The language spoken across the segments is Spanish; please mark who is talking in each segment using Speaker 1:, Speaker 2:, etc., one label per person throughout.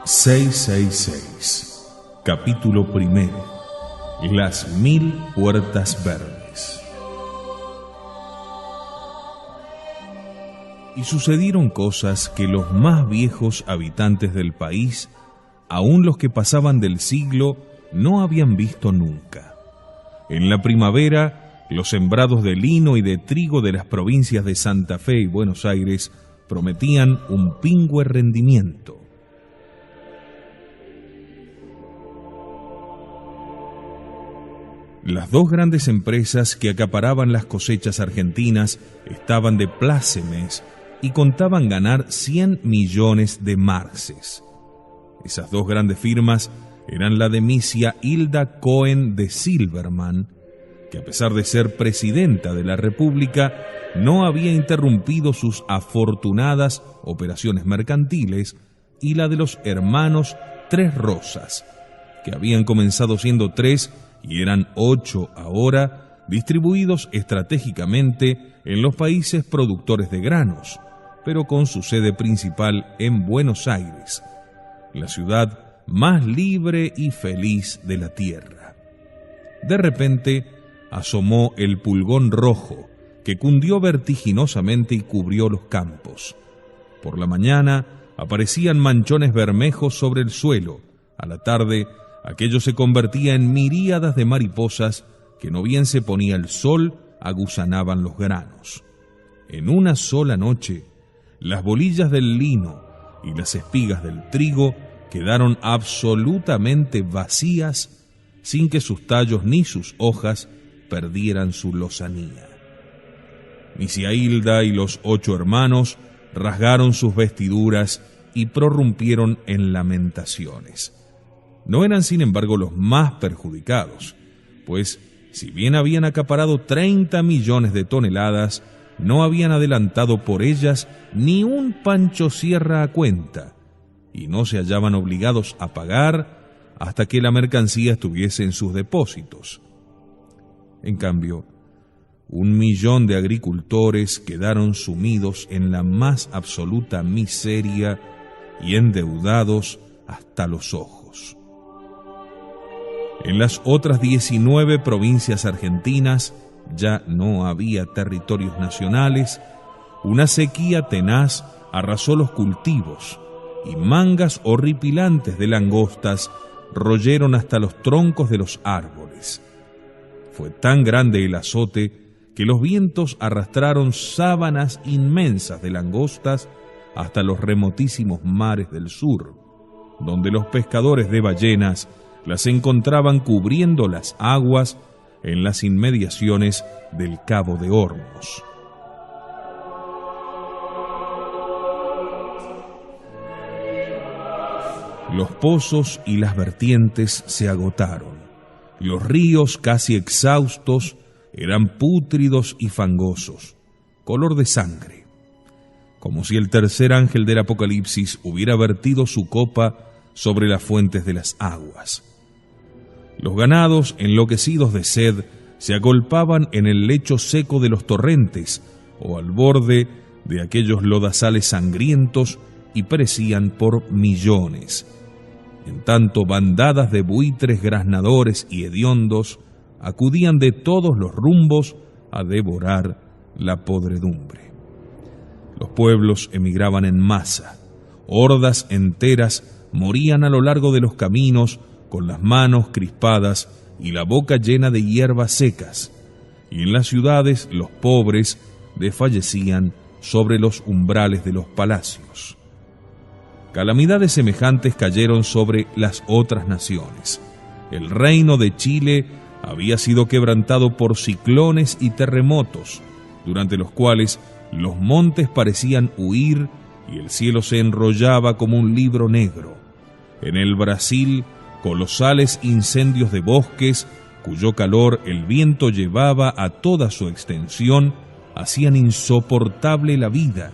Speaker 1: 666. Capítulo primero. Las 1000 puertas verdes. Y sucedieron cosas que los más viejos habitantes del país, aun los que pasaban del siglo, no habían visto nunca. En la primavera, los sembrados de lino y de trigo de las provincias de Santa Fe y Buenos Aires prometían un pingüe rendimiento. Las dos grandes empresas que acaparaban las cosechas argentinas estaban de plácemes y contaban ganar 100 millones de marces. Esas dos grandes firmas eran la de Misia Hilda Cohen de Silverman, que a pesar de ser presidenta de la República, no había interrumpido sus afortunadas operaciones mercantiles, y la de los hermanos Tres Rosas, que habían comenzado siendo 3 y eran 8 ahora, distribuidos estratégicamente en los países productores de granos, pero con su sede principal en Buenos Aires, la ciudad más libre y feliz de la tierra. De repente asomó el pulgón rojo, que cundió vertiginosamente y cubrió los campos. Por la mañana aparecían manchones bermejos sobre el suelo. A la tarde aquello se convertía en miríadas de mariposas que, no bien se ponía el sol, aguzanaban los granos. En una sola noche, las bolillas del lino y las espigas del trigo quedaron absolutamente vacías, sin que sus tallos ni sus hojas perdieran su lozanía. Misia Hilda y los 8 hermanos rasgaron sus vestiduras y prorrumpieron en lamentaciones. No eran, sin embargo, los más perjudicados, pues si bien habían acaparado 30 millones de toneladas, no habían adelantado por ellas ni un Pancho Sierra a cuenta, y no se hallaban obligados a pagar hasta que la mercancía estuviese en sus depósitos. En cambio, 1 millón de agricultores quedaron sumidos en la más absoluta miseria y endeudados hasta los ojos. En las otras 19 provincias argentinas ya no había territorios nacionales, una sequía tenaz arrasó los cultivos y mangas horripilantes de langostas royeron hasta los troncos de los árboles. Fue tan grande el azote que los vientos arrastraron sábanas inmensas de langostas hasta los remotísimos mares del sur, donde los pescadores de ballenas las encontraban cubriendo las aguas en las inmediaciones del Cabo de Hornos. Los pozos y las vertientes se agotaron. Los ríos, casi exhaustos, eran pútridos y fangosos, color de sangre, como si el tercer ángel del Apocalipsis hubiera vertido su copa sobre las fuentes de las aguas. Los ganados, enloquecidos de sed, se agolpaban en el lecho seco de los torrentes o al borde de aquellos lodazales sangrientos y perecían por millones. En tanto, bandadas de buitres graznadores y hediondos acudían de todos los rumbos a devorar la podredumbre. Los pueblos emigraban en masa, hordas enteras morían a lo largo de los caminos con las manos crispadas y la boca llena de hierbas secas, y en las ciudades los pobres desfallecían sobre los umbrales de los palacios. Calamidades semejantes cayeron sobre las otras naciones. El reino de Chile había sido quebrantado por ciclones y terremotos, durante los cuales los montes parecían huir y el cielo se enrollaba como un libro negro. En el Brasil, colosales incendios de bosques, cuyo calor el viento llevaba a toda su extensión, hacían insoportable la vida.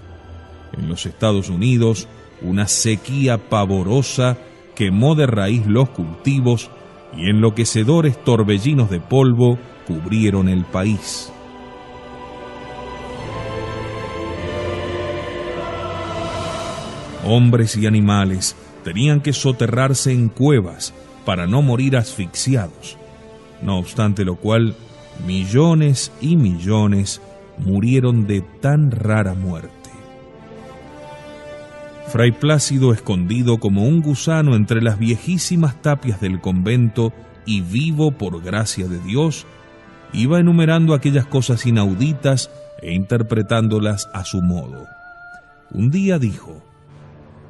Speaker 1: En los Estados Unidos, una sequía pavorosa quemó de raíz los cultivos y enloquecedores torbellinos de polvo cubrieron el país. Hombres y animales tenían que soterrarse en cuevas para no morir asfixiados, no obstante lo cual, millones y millones murieron de tan rara muerte. Fray Plácido, escondido como un gusano entre las viejísimas tapias del convento y vivo por gracia de Dios, iba enumerando aquellas cosas inauditas e interpretándolas a su modo. Un día dijo: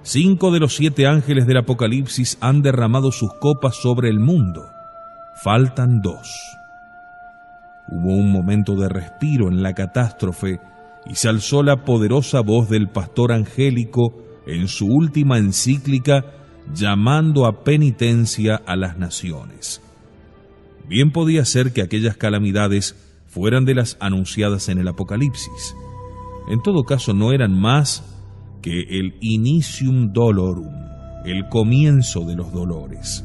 Speaker 1: 5 de los 7 ángeles del Apocalipsis han derramado sus copas sobre el mundo. Faltan 2. Hubo un momento de respiro en la catástrofe y se alzó la poderosa voz del pastor angélico en su última encíclica, llamando a penitencia a las naciones. Bien podía ser que aquellas calamidades fueran de las anunciadas en el Apocalipsis. En todo caso, no eran más que el initium dolorum, el comienzo de los dolores.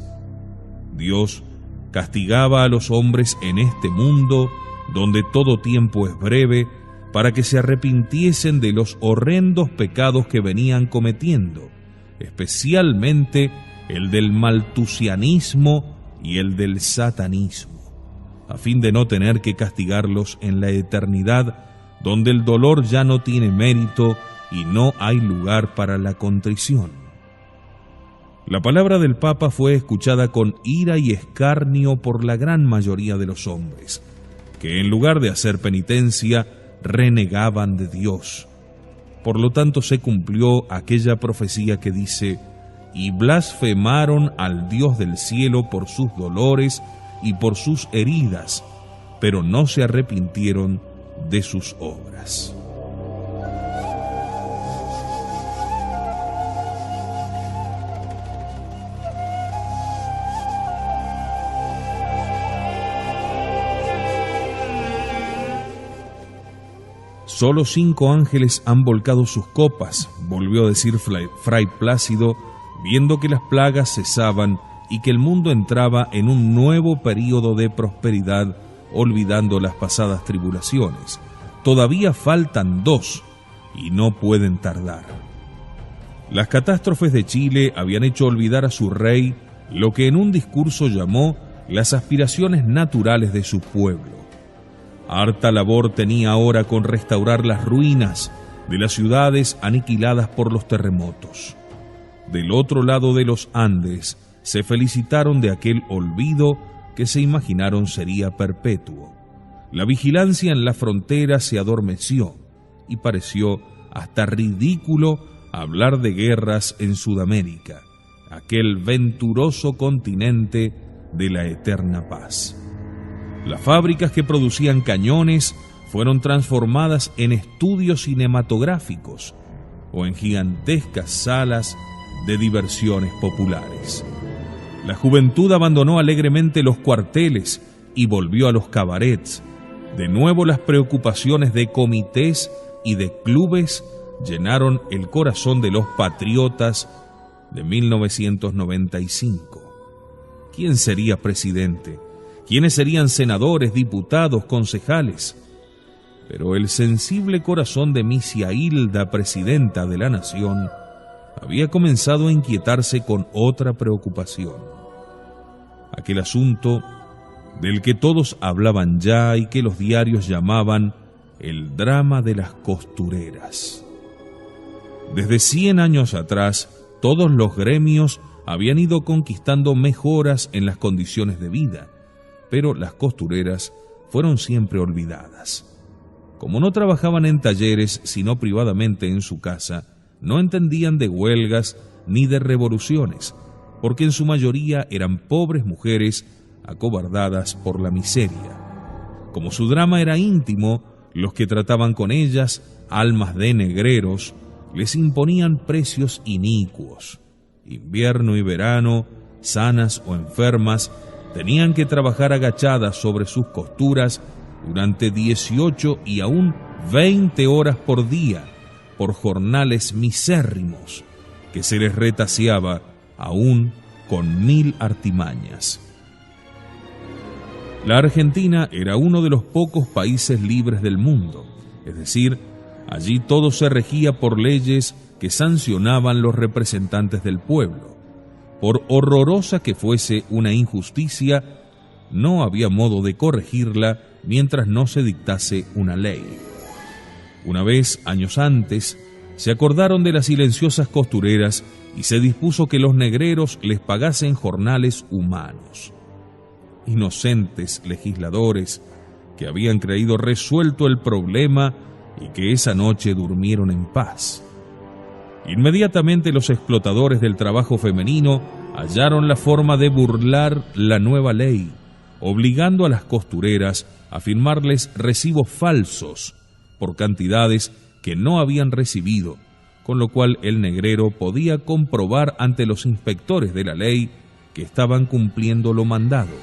Speaker 1: Dios castigaba a los hombres en este mundo, donde todo tiempo es breve, para que se arrepintiesen de los horrendos pecados que venían cometiendo, especialmente el del maltusianismo y el del satanismo, a fin de no tener que castigarlos en la eternidad, donde el dolor ya no tiene mérito y no hay lugar para la contrición. La palabra del Papa fue escuchada con ira y escarnio por la gran mayoría de los hombres, que en lugar de hacer penitencia, renegaban de Dios. Por lo tanto se cumplió aquella profecía que dice: y blasfemaron al Dios del cielo por sus dolores y por sus heridas, pero no se arrepintieron de sus obras. Solo 5 ángeles han volcado sus copas, volvió a decir Fray Plácido, viendo que las plagas cesaban y que el mundo entraba en un nuevo período de prosperidad, olvidando las pasadas tribulaciones. Todavía faltan 2 y no pueden tardar. Las catástrofes de Chile habían hecho olvidar a su rey lo que en un discurso llamó las aspiraciones naturales de su pueblo. Harta labor tenía ahora con restaurar las ruinas de las ciudades aniquiladas por los terremotos. Del otro lado de los Andes se felicitaron de aquel olvido que se imaginaron sería perpetuo. La vigilancia en la frontera se adormeció y pareció hasta ridículo hablar de guerras en Sudamérica, aquel venturoso continente de la eterna paz. Las fábricas que producían cañones fueron transformadas en estudios cinematográficos o en gigantescas salas de diversiones populares. La juventud abandonó alegremente los cuarteles y volvió a los cabarets. De nuevo las preocupaciones de comités y de clubes llenaron el corazón de los patriotas de 1995. ¿Quién sería presidente? ¿Quiénes serían senadores, diputados, concejales? Pero el sensible corazón de Misia Hilda, presidenta de la nación, había comenzado a inquietarse con otra preocupación. Aquel asunto del que todos hablaban ya y que los diarios llamaban el drama de las costureras. Desde 100 años atrás, todos los gremios habían ido conquistando mejoras en las condiciones de vida, pero las costureras fueron siempre olvidadas. Como no trabajaban en talleres, sino privadamente en su casa, no entendían de huelgas ni de revoluciones, porque en su mayoría eran pobres mujeres acobardadas por la miseria. Como su drama era íntimo, los que trataban con ellas, almas de negreros, les imponían precios inicuos. Invierno y verano, sanas o enfermas, tenían que trabajar agachadas sobre sus costuras durante 18 y aún 20 horas por día, por jornales misérrimos, que se les retaseaba aún con 1000 artimañas. La Argentina era uno de los pocos países libres del mundo, es decir, allí todo se regía por leyes que sancionaban los representantes del pueblo, por horrorosa que fuese una injusticia, no había modo de corregirla mientras no se dictase una ley. Una vez, años antes, se acordaron de las silenciosas costureras y se dispuso que los negreros les pagasen jornales humanos. Inocentes legisladores que habían creído resuelto el problema y que esa noche durmieron en paz. Inmediatamente los explotadores del trabajo femenino hallaron la forma de burlar la nueva ley, obligando a las costureras a firmarles recibos falsos por cantidades que no habían recibido, con lo cual el negrero podía comprobar ante los inspectores de la ley que estaban cumpliendo lo mandado.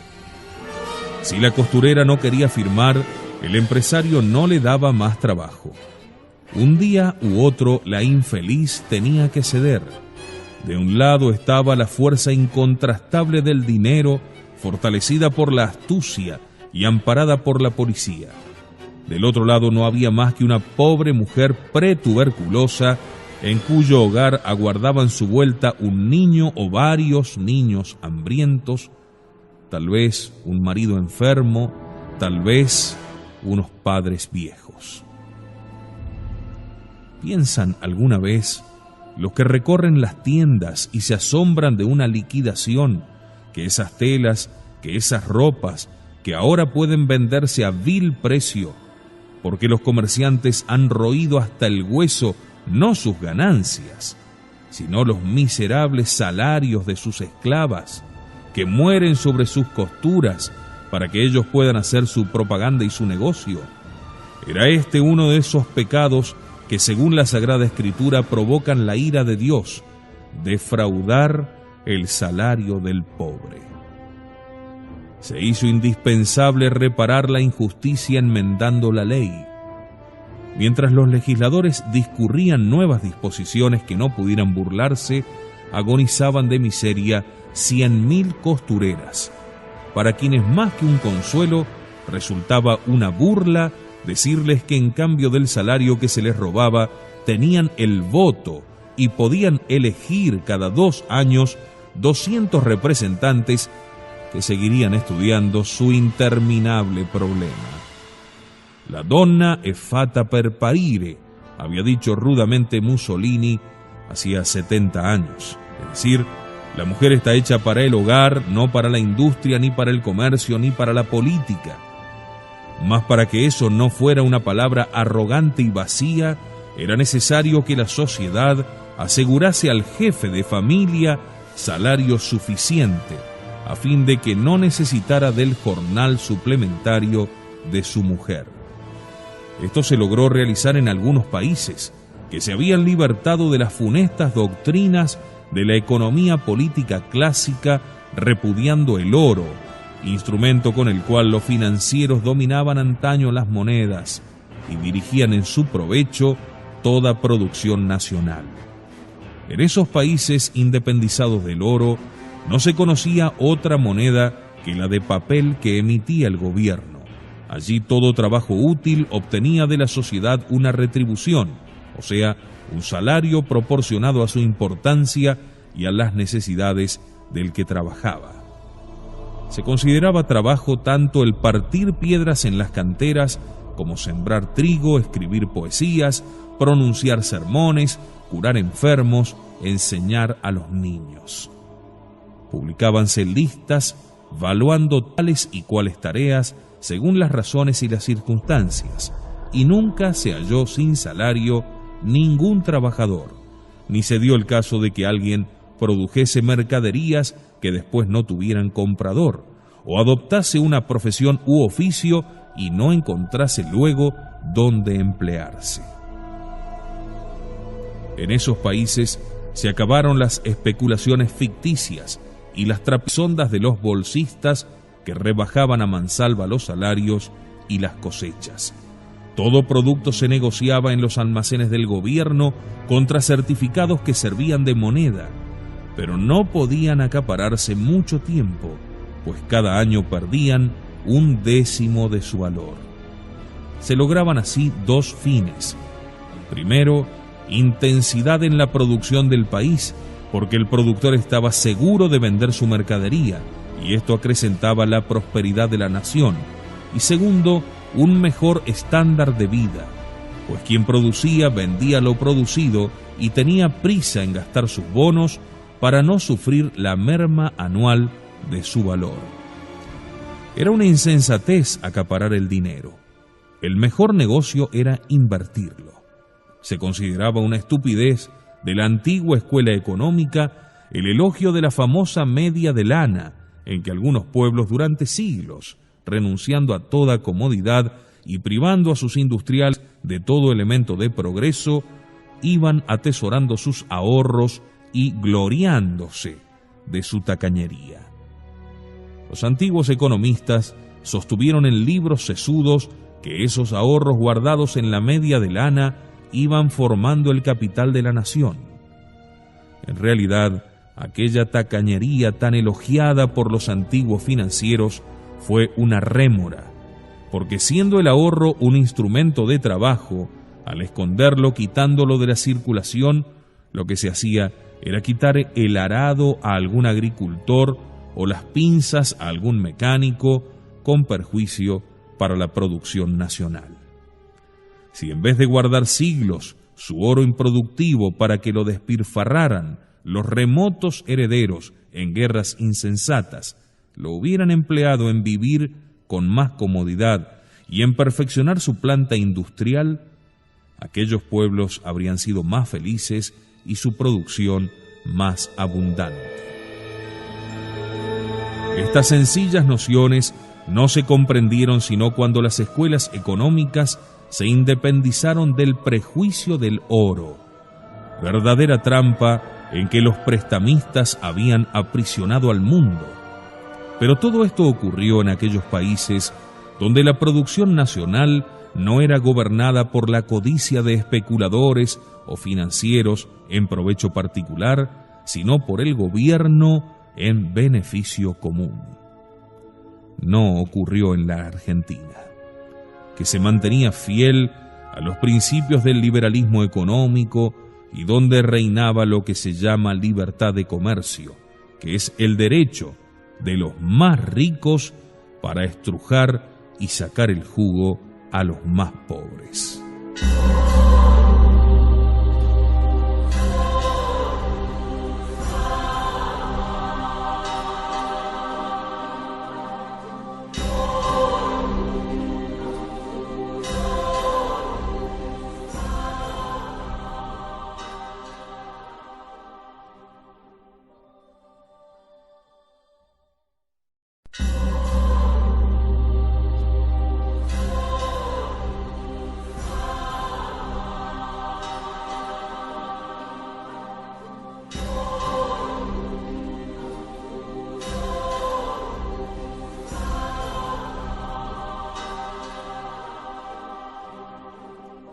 Speaker 1: Si la costurera no quería firmar, el empresario no le daba más trabajo. Un día u otro la infeliz tenía que ceder. De un lado estaba la fuerza incontrastable del dinero, fortalecida por la astucia y amparada por la policía. Del otro lado no había más que una pobre mujer pretuberculosa en cuyo hogar aguardaban su vuelta un niño o varios niños hambrientos, tal vez un marido enfermo, tal vez unos padres viejos. ¿Piensan alguna vez los que recorren las tiendas y se asombran de una liquidación, que esas telas, que esas ropas, que ahora pueden venderse a vil precio, porque los comerciantes han roído hasta el hueso no sus ganancias, sino los miserables salarios de sus esclavas, que mueren sobre sus costuras para que ellos puedan hacer su propaganda y su negocio? Era este uno de esos pecados que, según la Sagrada Escritura, provocan la ira de Dios: defraudar el salario del pobre. Se hizo indispensable reparar la injusticia enmendando la ley. Mientras los legisladores discurrían nuevas disposiciones que no pudieran burlarse, agonizaban de miseria 100.000 costureras, para quienes más que un consuelo resultaba una burla decirles que en cambio del salario que se les robaba tenían el voto y podían elegir cada 2 años 200 representantes que seguirían estudiando su interminable problema. La donna è fatta per parire, había dicho rudamente Mussolini hacía 70 años. Es decir, la mujer está hecha para el hogar, no para la industria, ni para el comercio, ni para la política. Mas para que eso no fuera una palabra arrogante y vacía, era necesario que la sociedad asegurase al jefe de familia salario suficiente, a fin de que no necesitara del jornal suplementario de su mujer. Esto se logró realizar en algunos países que se habían libertado de las funestas doctrinas de la economía política clásica, repudiando el oro, instrumento con el cual los financieros dominaban antaño las monedas y dirigían en su provecho toda producción nacional. En esos países independizados del oro no se conocía otra moneda que la de papel que emitía el gobierno. Allí todo trabajo útil obtenía de la sociedad una retribución, o sea, un salario proporcionado a su importancia y a las necesidades del que trabajaba. Se consideraba trabajo tanto el partir piedras en las canteras como sembrar trigo, escribir poesías, pronunciar sermones, curar enfermos, enseñar a los niños. Publicábanse listas valuando tales y cuales tareas según las razones y las circunstancias, y nunca se halló sin salario ningún trabajador, ni se dio el caso de que alguien produjese mercaderías que después no tuvieran comprador, o adoptase una profesión u oficio y no encontrase luego dónde emplearse. En esos países se acabaron las especulaciones ficticias y las trapisondas de los bolsistas que rebajaban a mansalva los salarios y las cosechas. Todo producto se negociaba en los almacenes del gobierno contra certificados que servían de moneda, pero no podían acapararse mucho tiempo, pues cada año perdían 1/10 de su valor. Se lograban así 2 fines. Primero, intensidad en la producción del país, porque el productor estaba seguro de vender su mercadería, y esto acrecentaba la prosperidad de la nación. Y segundo, un mejor estándar de vida, pues quien producía vendía lo producido y tenía prisa en gastar sus bonos para no sufrir la merma anual de su valor. Era una insensatez acaparar el dinero. El mejor negocio era invertirlo. Se consideraba una estupidez de la antigua escuela económica el elogio de la famosa media de lana, en que algunos pueblos durante siglos, renunciando a toda comodidad y privando a sus industriales de todo elemento de progreso, iban atesorando sus ahorros y gloriándose de su tacañería. Los antiguos economistas sostuvieron en libros sesudos que esos ahorros guardados en la media de lana iban formando el capital de la nación. En realidad, aquella tacañería tan elogiada por los antiguos financieros fue una rémora, porque siendo el ahorro un instrumento de trabajo, al esconderlo quitándolo de la circulación, lo que se hacía era quitar el arado a algún agricultor o las pinzas a algún mecánico, con perjuicio para la producción nacional. Si en vez de guardar siglos su oro improductivo para que lo despilfarraran los remotos herederos en guerras insensatas, lo hubieran empleado en vivir con más comodidad y en perfeccionar su planta industrial, aquellos pueblos habrían sido más felices y su producción más abundante. Estas sencillas nociones no se comprendieron sino cuando las escuelas económicas se independizaron del prejuicio del oro, verdadera trampa en que los prestamistas habían aprisionado al mundo. Pero todo esto ocurrió en aquellos países donde la producción nacional no era gobernada por la codicia de especuladores o financieros en provecho particular, sino por el gobierno en beneficio común. No ocurrió en la Argentina, que se mantenía fiel a los principios del liberalismo económico y donde reinaba lo que se llama libertad de comercio, que es el derecho de los más ricos para estrujar y sacar el jugo a los más pobres.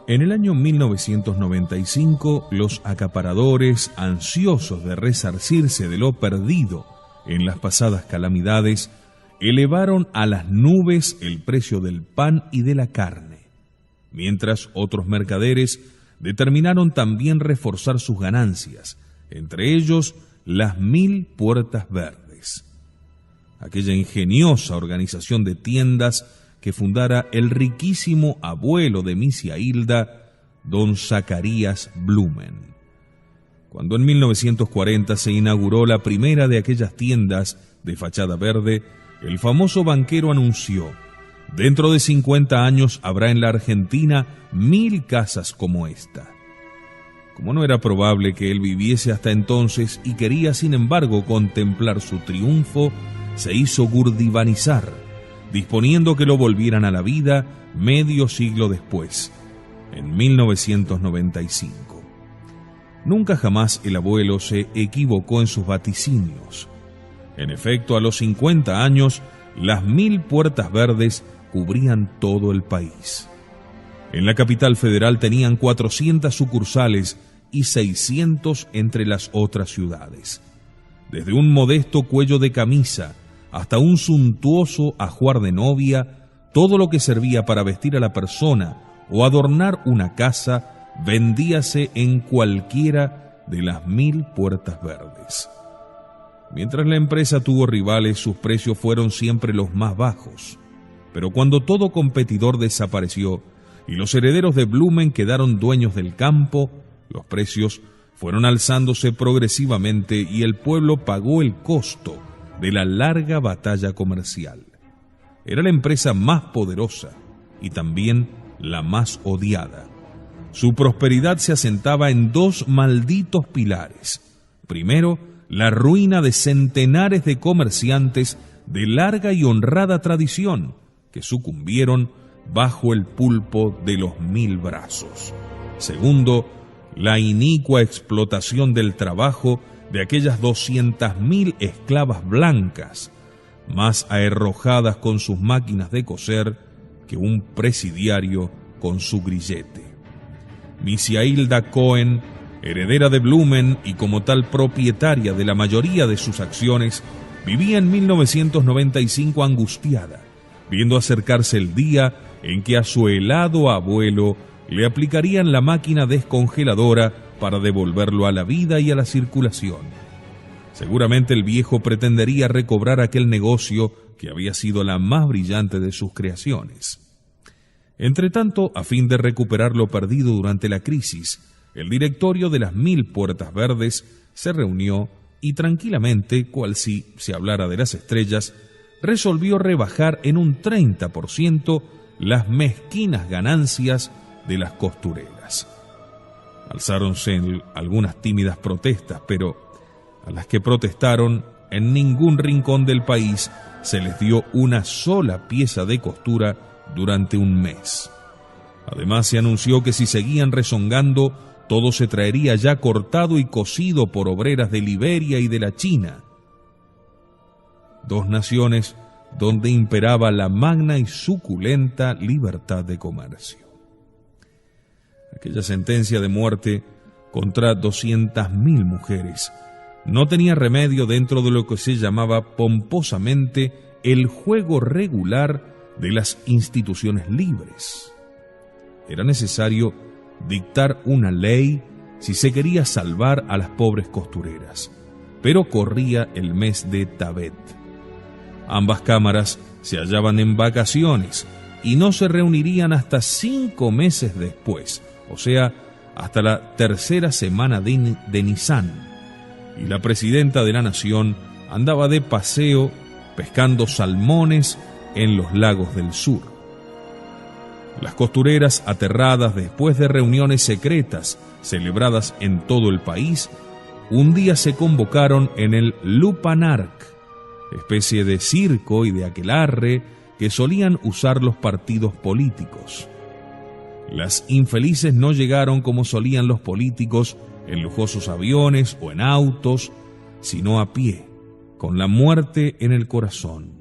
Speaker 1: En el año 1995, los acaparadores, ansiosos de resarcirse de lo perdido en las pasadas calamidades, elevaron a las nubes el precio del pan y de la carne, mientras otros mercaderes determinaron también reforzar sus ganancias, entre ellos las 1000 Puertas Verdes, aquella ingeniosa organización de tiendas que fundara el riquísimo abuelo de Misia Hilda, don Zacarías Blumen. Cuando en 1940 se inauguró la primera de aquellas tiendas de fachada verde, el famoso banquero anunció: dentro de 50 años habrá en la Argentina 1000 casas como esta. Como no era probable que él viviese hasta entonces y quería sin embargo contemplar su triunfo, se hizo gurdivanizar, disponiendo que lo volvieran a la vida medio siglo después, en 1995. Nunca jamás el abuelo se equivocó en sus vaticinios. En efecto, a los 50 años, las 1000 Puertas Verdes cubrían todo el país. En la capital federal tenían 400 sucursales y 600 entre las otras ciudades. Desde un modesto cuello de camisa hasta un suntuoso ajuar de novia, todo lo que servía para vestir a la persona o adornar una casa vendíase en cualquiera de las 1000 Puertas Verdes. dólares. Mientras la empresa tuvo rivales, sus precios fueron siempre los más bajos. Pero cuando todo competidor desapareció y los herederos de Blumen quedaron dueños del campo, los precios fueron alzándose progresivamente y el pueblo pagó el costo de la larga batalla comercial. Era la empresa más poderosa y también la más odiada. Su prosperidad se asentaba en dos malditos pilares. Primero, la ruina de centenares de comerciantes de larga y honrada tradición que sucumbieron bajo el pulpo de los 1000 brazos. Segundo, la inicua explotación del trabajo de aquellas 200.000 esclavas blancas, más aherrojadas con sus máquinas de coser que un presidiario con su grillete. Misiailda Cohen, heredera de Blumen y como tal propietaria de la mayoría de sus acciones, vivía en 1995 angustiada, viendo acercarse el día en que a su helado abuelo le aplicarían la máquina descongeladora para devolverlo a la vida y a la circulación. Seguramente el viejo pretendería recobrar aquel negocio que había sido la más brillante de sus creaciones. Entretanto, a fin de recuperar lo perdido durante la crisis, el directorio de las 1000 Puertas Verdes se reunió y tranquilamente, cual si se hablara de las estrellas, resolvió rebajar en un 30% las mezquinas ganancias de las costureras. Alzáronse algunas tímidas protestas, pero a las que protestaron en ningún rincón del país se les dio una sola pieza de costura durante un mes. Además, se anunció que si seguían rezongando, todo se traería ya cortado y cosido por obreras de Liberia y de la China, dos naciones donde imperaba la magna y suculenta libertad de comercio. Aquella sentencia de muerte contra 200.000 mujeres no tenía remedio dentro de lo que se llamaba pomposamente el juego regular de las instituciones libres. Era necesario dictar una ley si se quería salvar a las pobres costureras, pero corría el mes de Tabet. Ambas cámaras se hallaban en vacaciones y no se reunirían hasta 5 meses después, o sea, hasta la tercera semana de Nisan, y la presidenta de la nación andaba de paseo pescando salmones en los lagos del sur. Las costureras, aterradas después de reuniones secretas celebradas en todo el país, un día se convocaron en el Lupanark, especie de circo y de aquelarre que solían usar los partidos políticos. Las infelices no llegaron como solían los políticos en lujosos aviones o en autos, sino a pie, con la muerte en el corazón,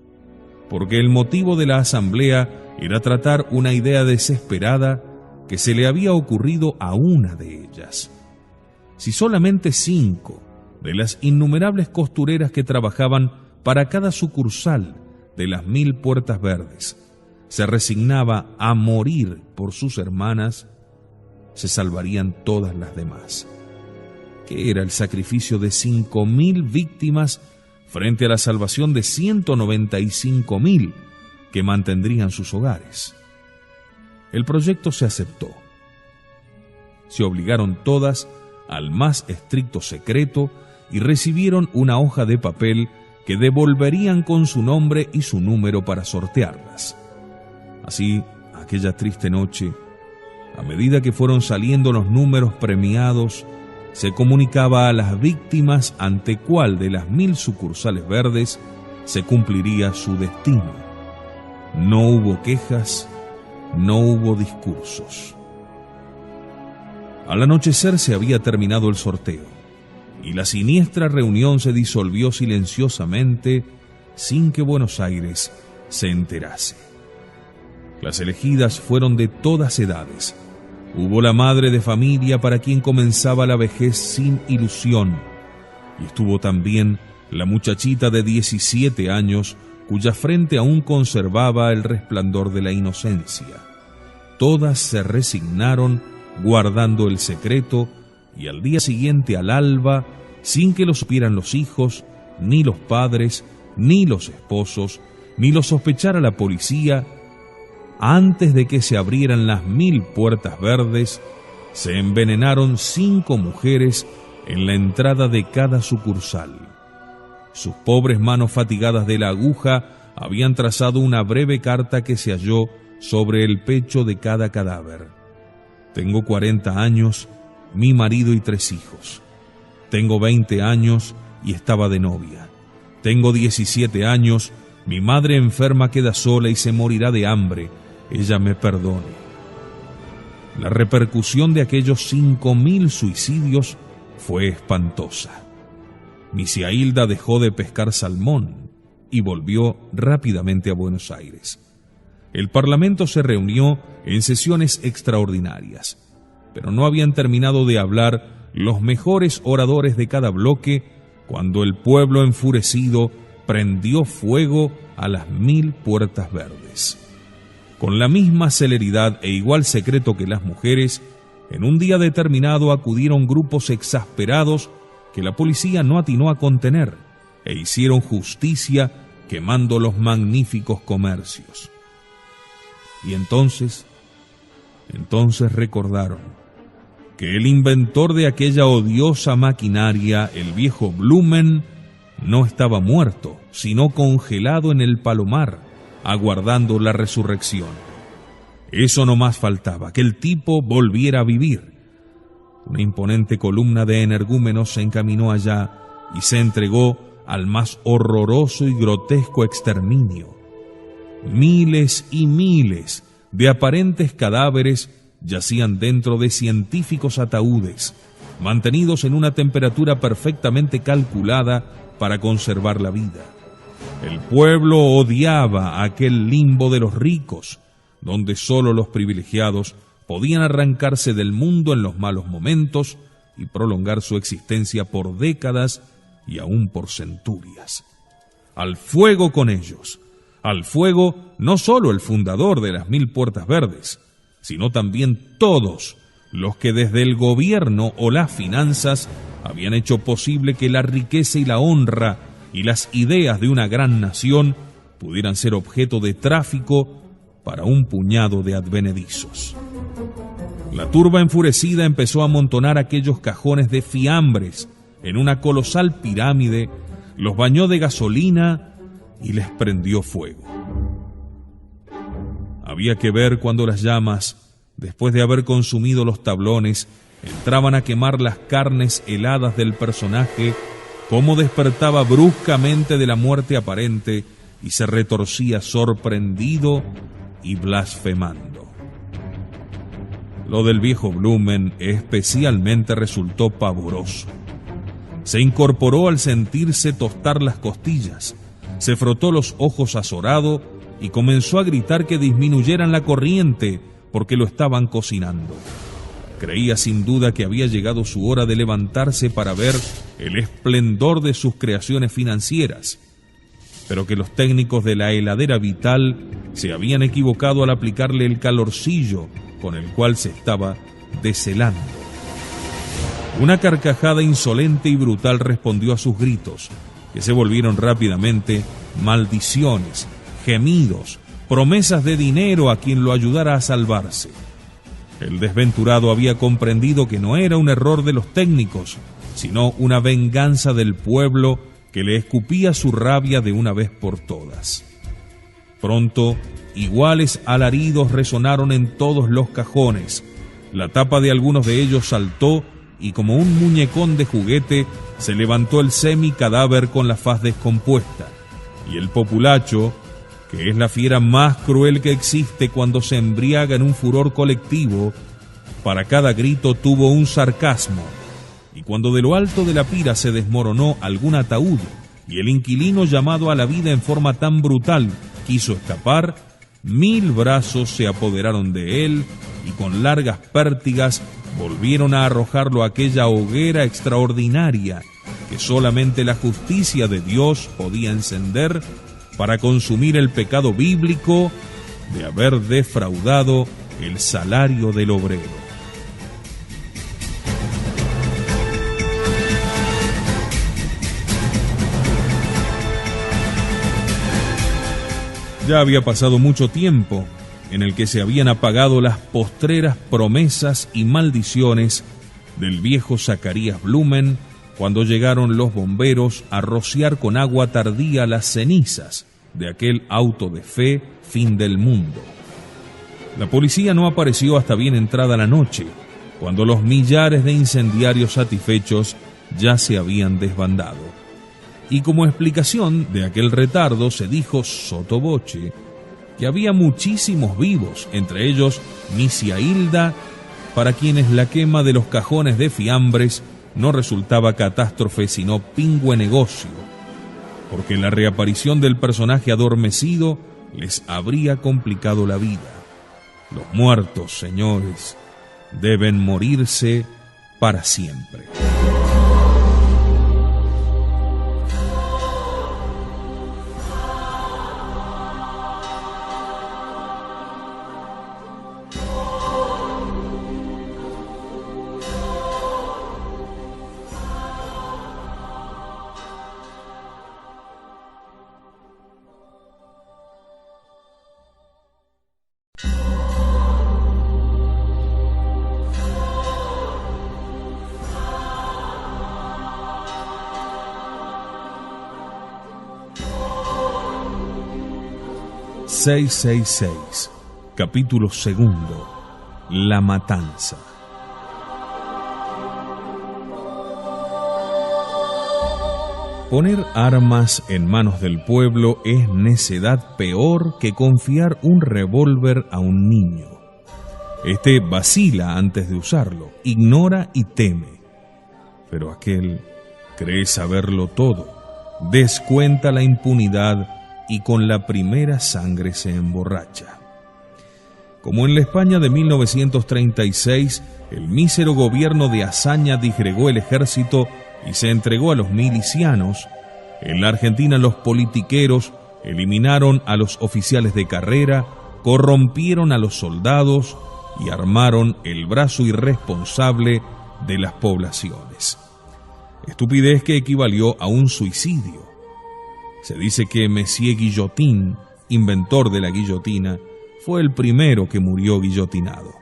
Speaker 1: porque el motivo de la asamblea era tratar una idea desesperada que se le había ocurrido a una de ellas. Si solamente 5 de las innumerables costureras que trabajaban para cada sucursal de las 1000 Puertas Verdes se resignaba a morir por sus hermanas, se salvarían todas las demás. ¿Qué era el sacrificio de 5.000 víctimas frente a la salvación de 195.000 que mantendrían sus hogares? El proyecto se aceptó. Se obligaron todas al más estricto secreto y recibieron una hoja de papel que devolverían con su nombre y su número para sortearlas. Así, aquella triste noche, a medida que fueron saliendo los números premiados, se comunicaba a las víctimas ante cuál de las 1000 sucursales verdes se cumpliría su destino. No hubo quejas, no hubo discursos. Al anochecer se había terminado el sorteo y la siniestra reunión se disolvió silenciosamente sin que Buenos Aires se enterase. Las elegidas fueron de todas edades. Hubo la madre de familia para quien comenzaba la vejez sin ilusión, y estuvo también la muchachita de 17 años cuya frente aún conservaba el resplandor de la inocencia. Todas se resignaron guardando el secreto y al día siguiente al alba sin que lo supieran los hijos, ni los padres, ni los esposos, ni lo sospechara la policía. Antes de que se abrieran las 1000 puertas verdes, se envenenaron 5 mujeres en la entrada de cada sucursal. Sus pobres manos fatigadas de la aguja habían trazado una breve carta que se halló sobre el pecho de cada cadáver. Tengo 40 años, mi marido y 3 hijos. Tengo 20 años y estaba de novia. Tengo 17 años, mi madre enferma queda sola y se morirá de hambre. Ella me perdone. La repercusión de aquellos 5000 suicidios fue espantosa. Misia Hilda dejó de pescar salmón y volvió rápidamente a Buenos Aires. El Parlamento se reunió en sesiones extraordinarias, pero no habían terminado de hablar los mejores oradores de cada bloque cuando el pueblo enfurecido prendió fuego a las 1000 puertas verdes. Con la misma celeridad e igual secreto que las mujeres, en un día determinado acudieron grupos exasperados que la policía no atinó a contener e hicieron justicia quemando los magníficos comercios. Y entonces recordaron que el inventor de aquella odiosa maquinaria, el viejo Blumen, no estaba muerto, sino congelado en el palomar, aguardando la resurrección. Eso no más faltaba, que el tipo volviera a vivir. Una imponente columna de energúmenos se encaminó allá y se entregó al más horroroso y grotesco exterminio. Miles y miles de aparentes cadáveres yacían dentro de científicos ataúdes, mantenidos en una temperatura perfectamente calculada para conservar la vida. El pueblo odiaba aquel limbo de los ricos, donde solo los privilegiados podían arrancarse del mundo en los malos momentos y prolongar su existencia por décadas y aún por centurias. Al fuego con ellos. Al fuego no solo el fundador de las 1000 puertas verdes, sino también todos los que desde el gobierno o las finanzas habían hecho posible que la riqueza y la honra y las ideas de una gran nación pudieran ser objeto de tráfico para un puñado de advenedizos. La turba enfurecida empezó a amontonar aquellos cajones de fiambres en una colosal pirámide, los bañó de gasolina y les prendió fuego. Había que ver cuando las llamas, después de haber consumido los tablones, entraban a quemar las carnes heladas del personaje, cómo despertaba bruscamente de la muerte aparente y se retorcía sorprendido y blasfemando. Lo del viejo Blumen especialmente resultó pavoroso. Se incorporó al sentirse tostar las costillas, se frotó los ojos azorado y comenzó a gritar que disminuyeran la corriente porque lo estaban cocinando. Creía sin duda que había llegado su hora de levantarse para ver el esplendor de sus creaciones financieras, pero que los técnicos de la heladera vital se habían equivocado al aplicarle el calorcillo con el cual se estaba deshelando. Una carcajada insolente y brutal respondió a sus gritos, que se volvieron rápidamente maldiciones, gemidos, promesas de dinero a quien lo ayudara a salvarse. El desventurado había comprendido que no era un error de los técnicos, sino una venganza del pueblo que le escupía su rabia de una vez por todas. Pronto, iguales alaridos resonaron en todos los cajones. La tapa de algunos de ellos saltó y como un muñecón de juguete se levantó el semi-cadáver con la faz descompuesta. Y el populacho, que es la fiera más cruel que existe cuando se embriaga en un furor colectivo, para cada grito tuvo un sarcasmo. Y cuando de lo alto de la pira se desmoronó algún ataúd y el inquilino llamado a la vida en forma tan brutal quiso escapar, 1000 brazos se apoderaron de él y con largas pértigas volvieron a arrojarlo a aquella hoguera extraordinaria que solamente la justicia de Dios podía encender para consumir el pecado bíblico de haber defraudado el salario del obrero. Ya había pasado mucho tiempo en el que se habían apagado las postreras promesas y maldiciones del viejo Zacarías Blumen cuando llegaron los bomberos a rociar con agua tardía las cenizas de aquel auto de fe fin del mundo. La policía no apareció hasta bien entrada la noche, cuando los millares de incendiarios satisfechos ya se habían desbandado. Y como explicación de aquel retardo se dijo sotto voce que había muchísimos vivos, entre ellos Misia Hilda, para quienes la quema de los cajones de fiambres no resultaba catástrofe sino pingüe negocio, porque la reaparición del personaje adormecido les habría complicado la vida. Los muertos, señores, deben morirse para siempre. ...666... Capítulo 2... La matanza. Poner armas en manos del pueblo es necedad peor que confiar un revólver a un niño. Este vacila antes de usarlo, ignora y teme. Pero aquel cree saberlo todo, descuenta la impunidad y con la primera sangre se emborracha. Como en la España de 1936, el mísero gobierno de Azaña disgregó el ejército y se entregó a los milicianos, en la Argentina los politiqueros eliminaron a los oficiales de carrera, corrompieron a los soldados y armaron el brazo irresponsable de las poblaciones. Estupidez que equivalió a un suicidio. Se dice que Messier Guillotin, inventor de la guillotina, fue el primero que murió guillotinado.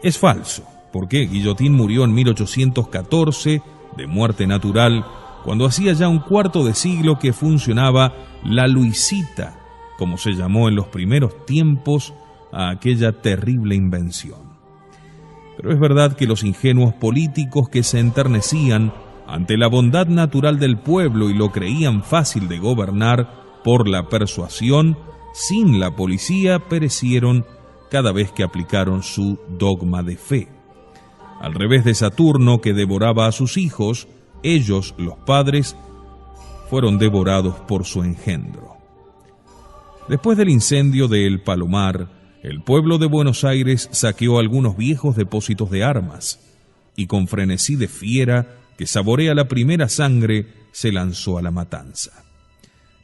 Speaker 1: Es falso, porque Guillotin murió en 1814 de muerte natural, cuando hacía ya un cuarto de siglo que funcionaba la Luisita, como se llamó en los primeros tiempos a aquella terrible invención. Pero es verdad que los ingenuos políticos que se enternecían ante la bondad natural del pueblo y lo creían fácil de gobernar por la persuasión, sin la policía perecieron cada vez que aplicaron su dogma de fe. Al revés de Saturno, que devoraba a sus hijos, ellos, los padres, fueron devorados por su engendro. Después del incendio de El Palomar, el pueblo de Buenos Aires saqueó algunos viejos depósitos de armas y con frenesí de fiera que saborea la primera sangre, se lanzó a la matanza.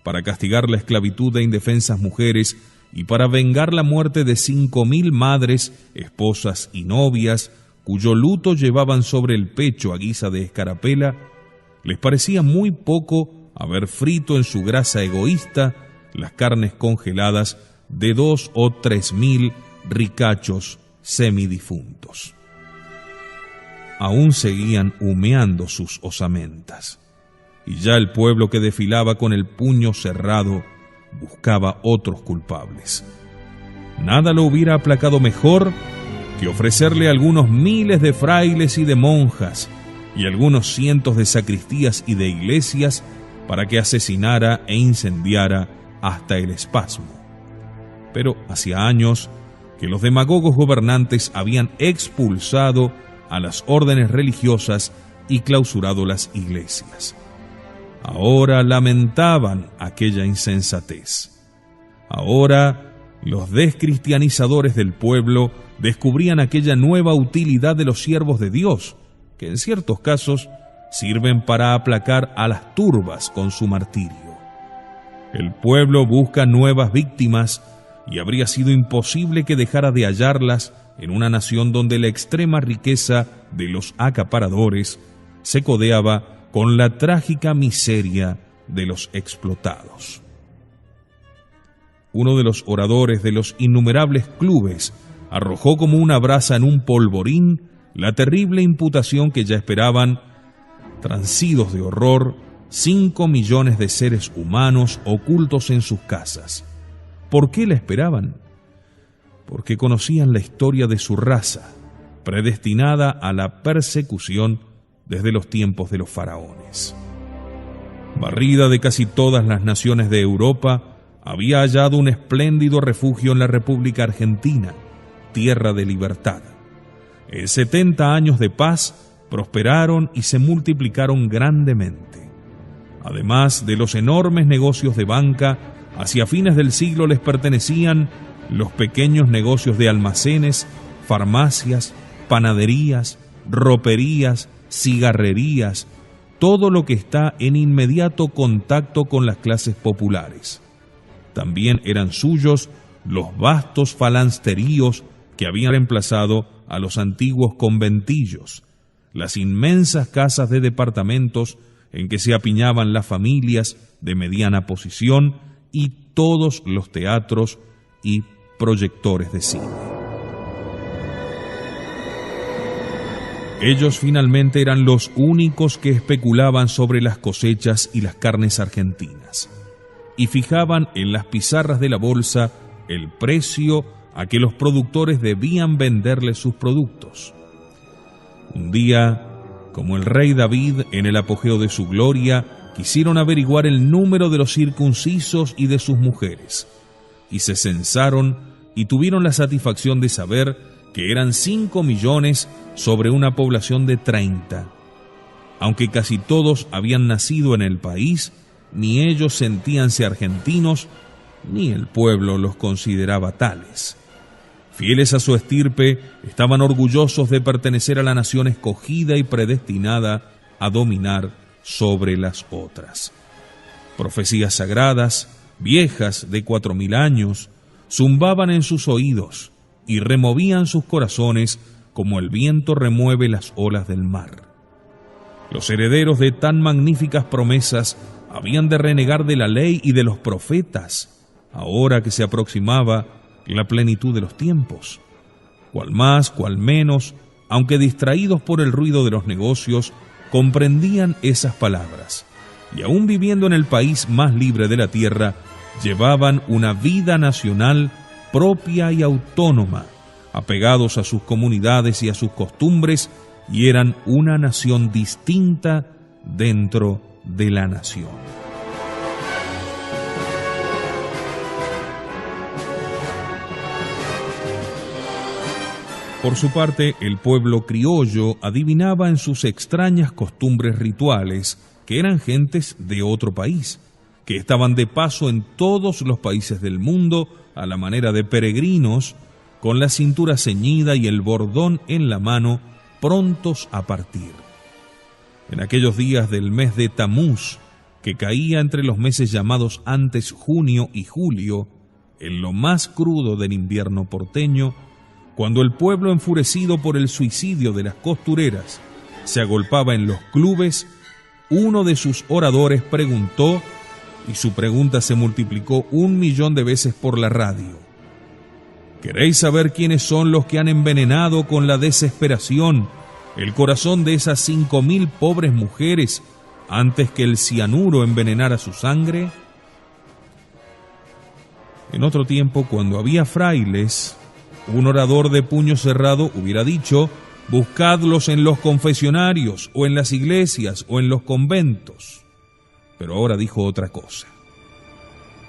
Speaker 1: Para castigar la esclavitud de indefensas mujeres y para vengar la muerte de 5.000 madres, esposas y novias, cuyo luto llevaban sobre el pecho a guisa de escarapela, les parecía muy poco haber frito en su grasa egoísta las carnes congeladas de 2.000 o 3.000 ricachos semidifuntos. Aún seguían humeando sus osamentas, y ya el pueblo que desfilaba con el puño cerrado buscaba otros culpables. Nada lo hubiera aplacado mejor que ofrecerle algunos miles de frailes y de monjas y algunos cientos de sacristías y de iglesias para que asesinara e incendiara hasta el espasmo. Pero hacía años que los demagogos gobernantes habían expulsado a las órdenes religiosas y clausurado las iglesias. Ahora lamentaban aquella insensatez. Ahora los descristianizadores del pueblo descubrían aquella nueva utilidad de los siervos de Dios, que en ciertos casos sirven para aplacar a las turbas con su martirio. El pueblo busca nuevas víctimas y habría sido imposible que dejara de hallarlas en una nación donde la extrema riqueza de los acaparadores se codeaba con la trágica miseria de los explotados. uno de los oradores de los innumerables clubes, arrojó como una brasa en un polvorín la terrible imputación que ya esperaban, transidos de horror, 5 millones de seres humanos ocultos en sus casas. ¿Por qué la esperaban? Porque conocían la historia de su raza, predestinada a la persecución desde los tiempos de los faraones. Barrida de casi todas las naciones de Europa, había hallado un espléndido refugio en la República Argentina, tierra de libertad. En 70 años de paz prosperaron y se multiplicaron grandemente. Además de los enormes negocios de banca, hacia fines del siglo les pertenecían los pequeños negocios de almacenes, farmacias, panaderías, roperías, cigarrerías, todo lo que está en inmediato contacto con las clases populares. También eran suyos los vastos falansteríos que habían reemplazado a los antiguos conventillos, las inmensas casas de departamentos en que se apiñaban las familias de mediana posición y todos los teatros y proyectores de cine. Ellos finalmente eran los únicos que especulaban sobre las cosechas y las carnes argentinas, y fijaban en las pizarras de la bolsa el precio a que los productores debían venderles sus productos. Un día, como el rey David en el apogeo de su gloria, quisieron averiguar el número de los circuncisos y de sus mujeres, y se censaron y tuvieron la satisfacción de saber que eran 5 millones sobre una población de 30. Aunque casi todos habían nacido en el país, ni ellos sentíanse argentinos, ni el pueblo los consideraba tales. Fieles a su estirpe, estaban orgullosos de pertenecer a la nación escogida y predestinada a dominar sobre las otras. Profecías sagradas, viejas de 4000 años, zumbaban en sus oídos y removían sus corazones como el viento remueve las olas del mar. Los herederos de tan magníficas promesas habían de renegar de la ley y de los profetas, ahora que se aproximaba la plenitud de los tiempos. Cual más, cual menos, aunque distraídos por el ruido de los negocios, comprendían esas palabras, y aún viviendo en el país más libre de la tierra, llevaban una vida nacional propia y autónoma, apegados a sus comunidades y a sus costumbres, y eran una nación distinta dentro de la nación. Por su parte, el pueblo criollo adivinaba en sus extrañas costumbres rituales que eran gentes de otro país, que estaban de paso en todos los países del mundo a la manera de peregrinos, con la cintura ceñida y el bordón en la mano, prontos a partir. En aquellos días del mes de Tamuz, que caía entre los meses llamados antes junio y julio, en lo más crudo del invierno porteño, cuando el pueblo enfurecido por el suicidio de las costureras se agolpaba en los clubes, uno de sus oradores preguntó, y su pregunta se multiplicó 1 millón de veces por la radio: ¿queréis saber quiénes son los que han envenenado con la desesperación el corazón de esas 5.000 pobres mujeres antes que el cianuro envenenara su sangre? En otro tiempo, cuando había frailes, un orador de puño cerrado hubiera dicho: buscadlos en los confesionarios, o en las iglesias, o en los conventos. Pero ahora dijo otra cosa: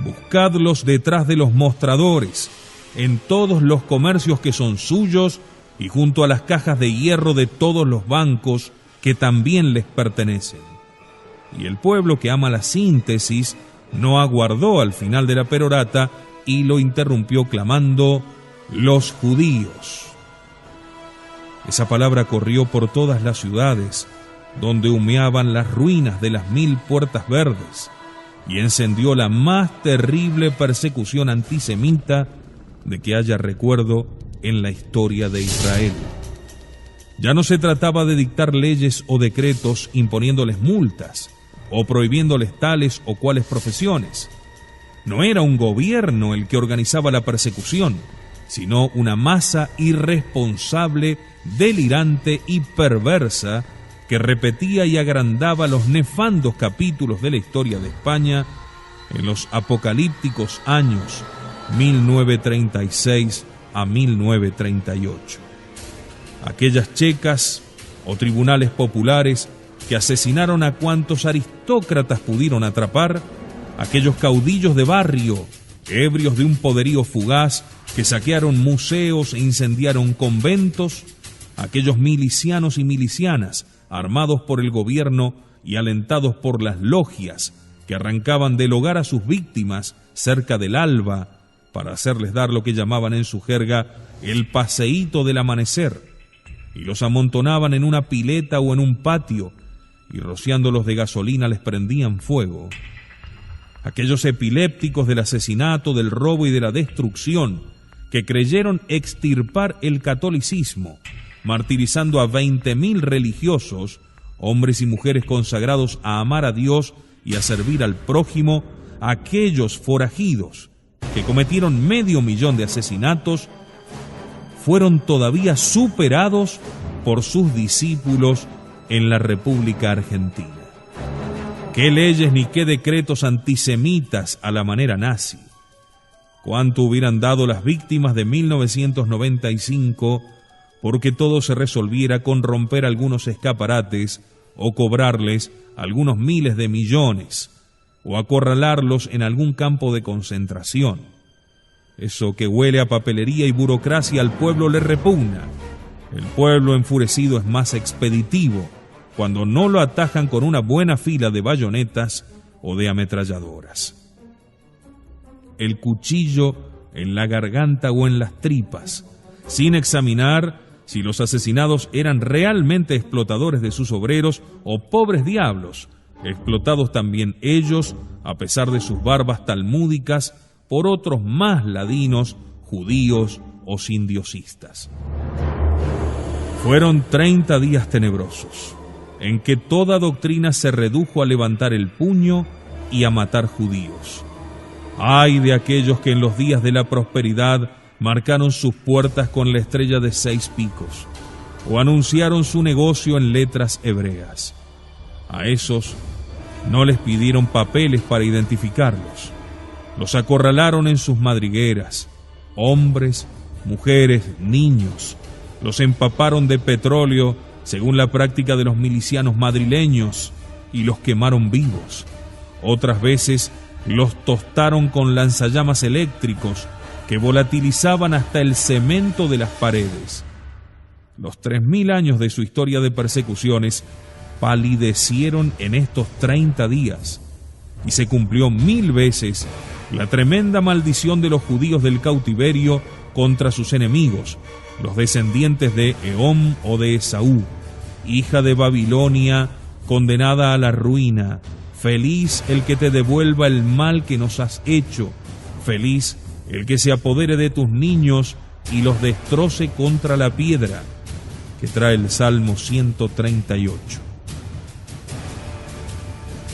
Speaker 1: buscadlos detrás de los mostradores, en todos los comercios que son suyos, y junto a las cajas de hierro de todos los bancos que también les pertenecen. Y el pueblo, que ama la síntesis, no aguardó al final de la perorata y lo interrumpió clamando: los judíos. Esa palabra corrió por todas las ciudades, donde humeaban las ruinas de las 1000 puertas verdes, y encendió la más terrible persecución antisemita de que haya recuerdo en la historia de Israel. Ya no se trataba de dictar leyes o decretos imponiéndoles multas o prohibiéndoles tales o cuales profesiones. No era un gobierno el que organizaba la persecución, sino una masa irresponsable, delirante y perversa que repetía y agrandaba los nefandos capítulos de la historia de España en los apocalípticos años 1936 a 1938. Aquellas checas o tribunales populares que asesinaron a cuantos aristócratas pudieron atrapar, aquellos caudillos de barrio, ebrios de un poderío fugaz, que saquearon museos e incendiaron conventos, aquellos milicianos y milicianas armados por el gobierno y alentados por las logias que arrancaban del hogar a sus víctimas cerca del alba para hacerles dar lo que llamaban en su jerga el paseíto del amanecer, y los amontonaban en una pileta o en un patio y rociándolos de gasolina les prendían fuego. Aquellos epilépticos del asesinato, del robo y de la destrucción que creyeron extirpar el catolicismo, martirizando a 20.000 religiosos, hombres y mujeres consagrados a amar a Dios y a servir al prójimo, aquellos forajidos que cometieron 500.000 de asesinatos, fueron todavía superados por sus discípulos en la República Argentina. ¿Qué leyes ni qué decretos antisemitas a la manera nazi? ¿Cuánto hubieran dado las víctimas de 1995 porque todo se resolviera con romper algunos escaparates o cobrarles algunos miles de millones o acorralarlos en algún campo de concentración? Eso que huele a papelería y burocracia al pueblo le repugna. El pueblo enfurecido es más expeditivo cuando no lo atajan con una buena fila de bayonetas o de ametralladoras. El cuchillo en la garganta o en las tripas, sin examinar si los asesinados eran realmente explotadores de sus obreros o pobres diablos, explotados también ellos, a pesar de sus barbas talmúdicas, por otros más ladinos, judíos o sindiosistas. Fueron 30 días tenebrosos, en que toda doctrina se redujo a levantar el puño y a matar judíos. ¡Ay de aquellos que en los días de la prosperidad marcaron sus puertas con la estrella de 6 picos, o anunciaron su negocio en letras hebreas! A esos no les pidieron papeles para identificarlos. Los acorralaron en sus madrigueras, hombres, mujeres, niños. Los empaparon de petróleo según la práctica de los milicianos madrileños y los quemaron vivos. Otras veces los tostaron con lanzallamas eléctricos que volatilizaban hasta el cemento de las paredes. Los 3.000 años de su historia de persecuciones palidecieron en estos 30 días y se cumplió 1000 veces la tremenda maldición de los judíos del cautiverio contra sus enemigos, los descendientes de Ehom o de Esaú, hija de Babilonia, condenada a la ruina. Feliz el que te devuelva el mal que nos has hecho, feliz el que se apodere de tus niños y los destroce contra la piedra, que trae el Salmo 138.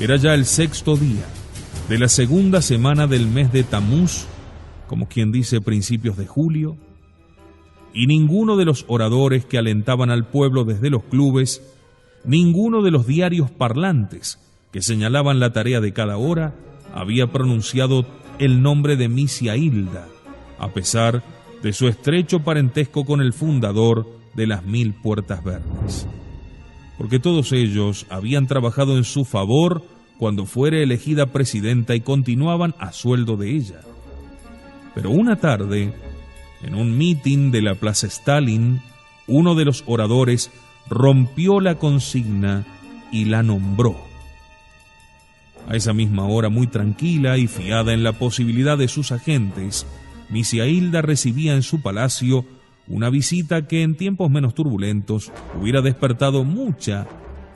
Speaker 1: Era ya el 6º día de la 2ª semana del mes de Tamuz, como quien dice principios de julio, y ninguno de los oradores que alentaban al pueblo desde los clubes, ninguno de los diarios parlantes que señalaban la tarea de cada hora, había pronunciado el nombre de Misia Hilda, a pesar de su estrecho parentesco con el fundador de las 1000 Puertas Verdes. Porque todos ellos habían trabajado en su favor cuando fuera elegida presidenta y continuaban a sueldo de ella. Pero una tarde, en un mitin de la Plaza Stalin, uno de los oradores rompió la consigna y la nombró. A esa misma hora, muy tranquila y fiada en la posibilidad de sus agentes, Misia Hilda recibía en su palacio una visita que en tiempos menos turbulentos hubiera despertado mucha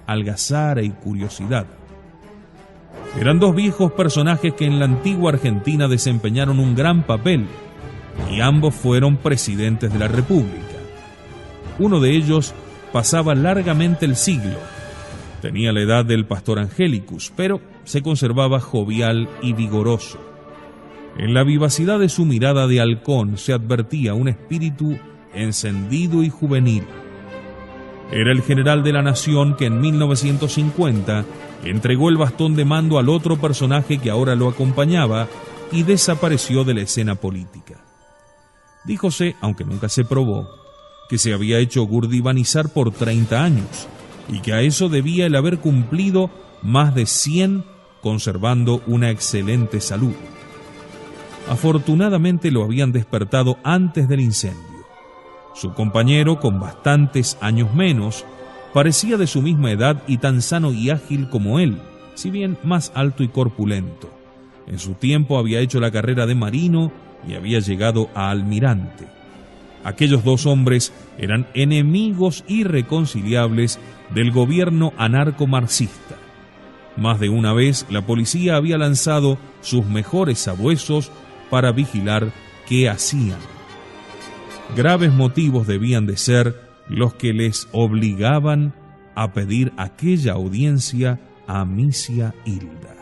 Speaker 1: algazara y curiosidad. Eran 2 viejos personajes que en la antigua Argentina desempeñaron un gran papel, y ambos fueron presidentes de la República. Uno de ellos pasaba largamente el siglo. Tenía la edad del pastor Angelicus, pero se conservaba jovial y vigoroso. En la vivacidad de su mirada de halcón se advertía un espíritu encendido y juvenil. Era el general de la nación que en 1950 entregó el bastón de mando al otro personaje que ahora lo acompañaba y desapareció de la escena política. Díjose, aunque nunca se probó, que se había hecho gurdivanizar por 30 años y que a eso debía el haber cumplido más de 100 conservando una excelente salud. Afortunadamente lo habían despertado antes del incendio. Su compañero, con bastantes años menos, parecía de su misma edad y tan sano y ágil como él, si bien más alto y corpulento. En su tiempo había hecho la carrera de marino y había llegado a almirante. Aquellos dos hombres eran enemigos irreconciliables del gobierno anarco-marxista. Más de una vez la policía había lanzado sus mejores sabuesos para vigilar qué hacían. Graves motivos debían de ser los que les obligaban a pedir aquella audiencia a Misia Hilda.